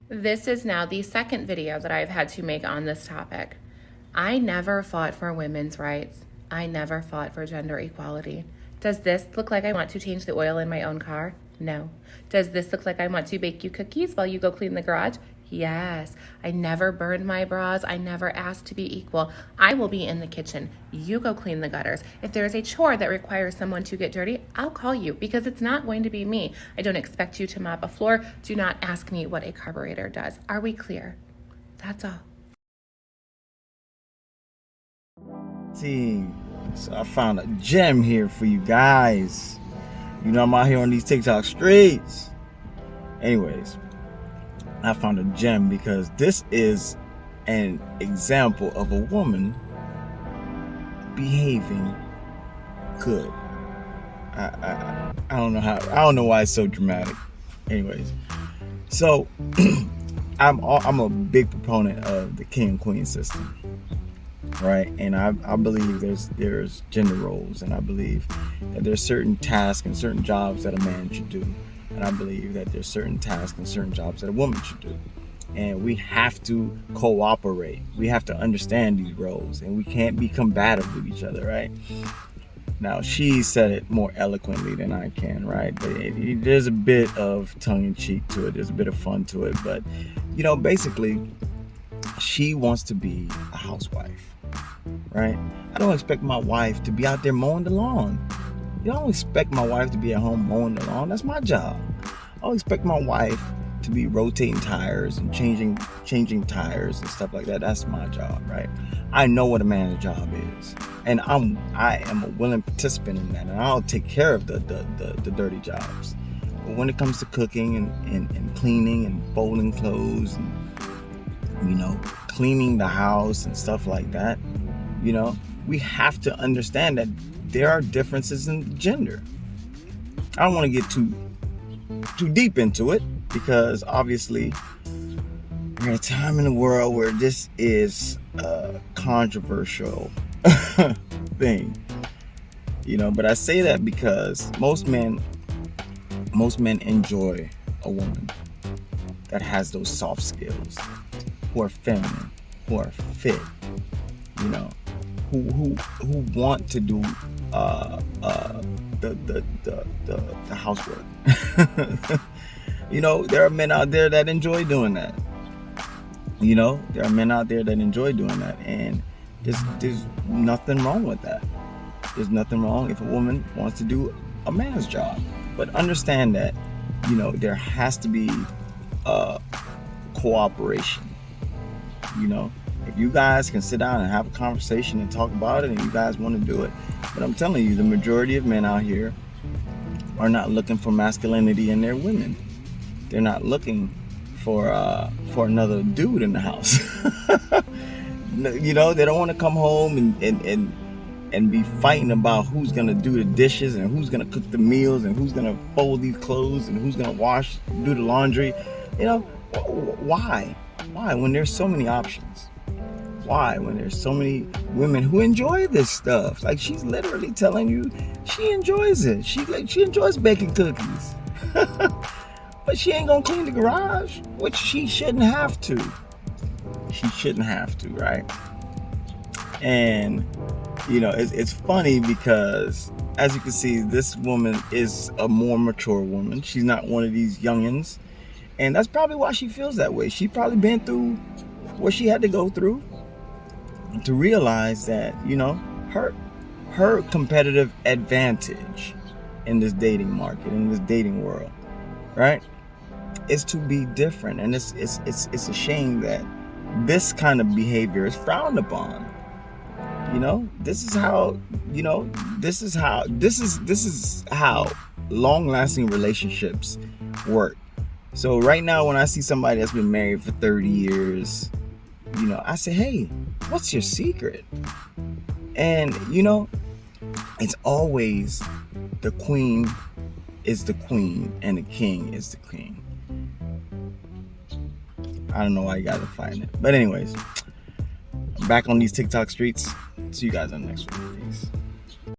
This is now the second video that I've had to make on this topic. I never fought for women's rights. I never fought for gender equality. Does this look like I want to change the oil in my own car? No. Does this look like I want to bake you cookies while you go clean the garage? Yes. I never burned my bras. I never asked to be equal. I will be in the kitchen. You go clean the gutters. If there is a chore that requires someone to get dirty, I'll call you because it's not going to be me. I don't expect you to mop a floor. Do not ask me what a carburetor does. Are we clear? That's all. Team, so I found a gem here for you guys. You know I'm out here on these TikTok streets. Anyways, I found a gem because this is an example of a woman behaving good. I don't know how. I don't know why it's so dramatic. Anyways, so I'm a big proponent of the king and queen system. Right, and I believe there's gender roles, and I believe that there's certain tasks and certain jobs that a man should do, and I believe that there's certain tasks and certain jobs that a woman should do, and we have to cooperate. We have to understand these roles, and we can't be combative with each other, right? Now, she said it more eloquently than I can, right? But there's a bit of tongue-in-cheek to it. There's a bit of fun to it, but basically, she wants to be a housewife. Right? I don't expect my wife to be out there mowing the lawn. You don't expect my wife to be at home mowing the lawn. That's my job. I don't expect my wife to be rotating tires and changing tires and stuff like that. That's my job, right? I know what a man's job is, and I am a willing participant in that, and I'll take care of the dirty jobs. But when it comes to cooking and cleaning and folding clothes and cleaning the house and stuff like that, we have to understand that there are differences in gender. I don't want to get too deep into it because obviously we're in a time in the world where this is a controversial thing, but I say that because most men enjoy a woman that has those soft skills, who are feminine, who are fit, who want to do the housework. There are men out there that enjoy doing that. There are men out there that enjoy doing that, and there's nothing wrong with that. There's nothing wrong if a woman wants to do a man's job, but understand that there has to be cooperation. If you guys can sit down and have a conversation and talk about it, and you guys want to do it, but I'm telling you, the majority of men out here are not looking for masculinity in their women. They're not looking for another dude in the house. They don't want to come home and be fighting about who's gonna do the dishes and who's gonna cook the meals and who's gonna fold these clothes and who's gonna do the laundry. Why when there's so many options? Why when there's so many women who enjoy this stuff? Like, she's literally telling you she enjoys it. She enjoys baking cookies. But she ain't gonna clean the garage, which she shouldn't have to. She shouldn't have to, right? And it's funny because, as you can see, this woman is a more mature woman. She's not one of these youngins. And that's probably why she feels that way. She probably been through what she had to go through to realize that, her competitive advantage in this dating market, in this dating world, right, is to be different. And it's a shame that this kind of behavior is frowned upon. This is how long-lasting relationships work. So right now, when I see somebody that's been married for 30 years, I say, hey, what's your secret? And, it's always the queen is the queen and the king is the king. I don't know why you guys are fighting it. But anyways, I'm back on these TikTok streets. See you guys on the next one. Peace.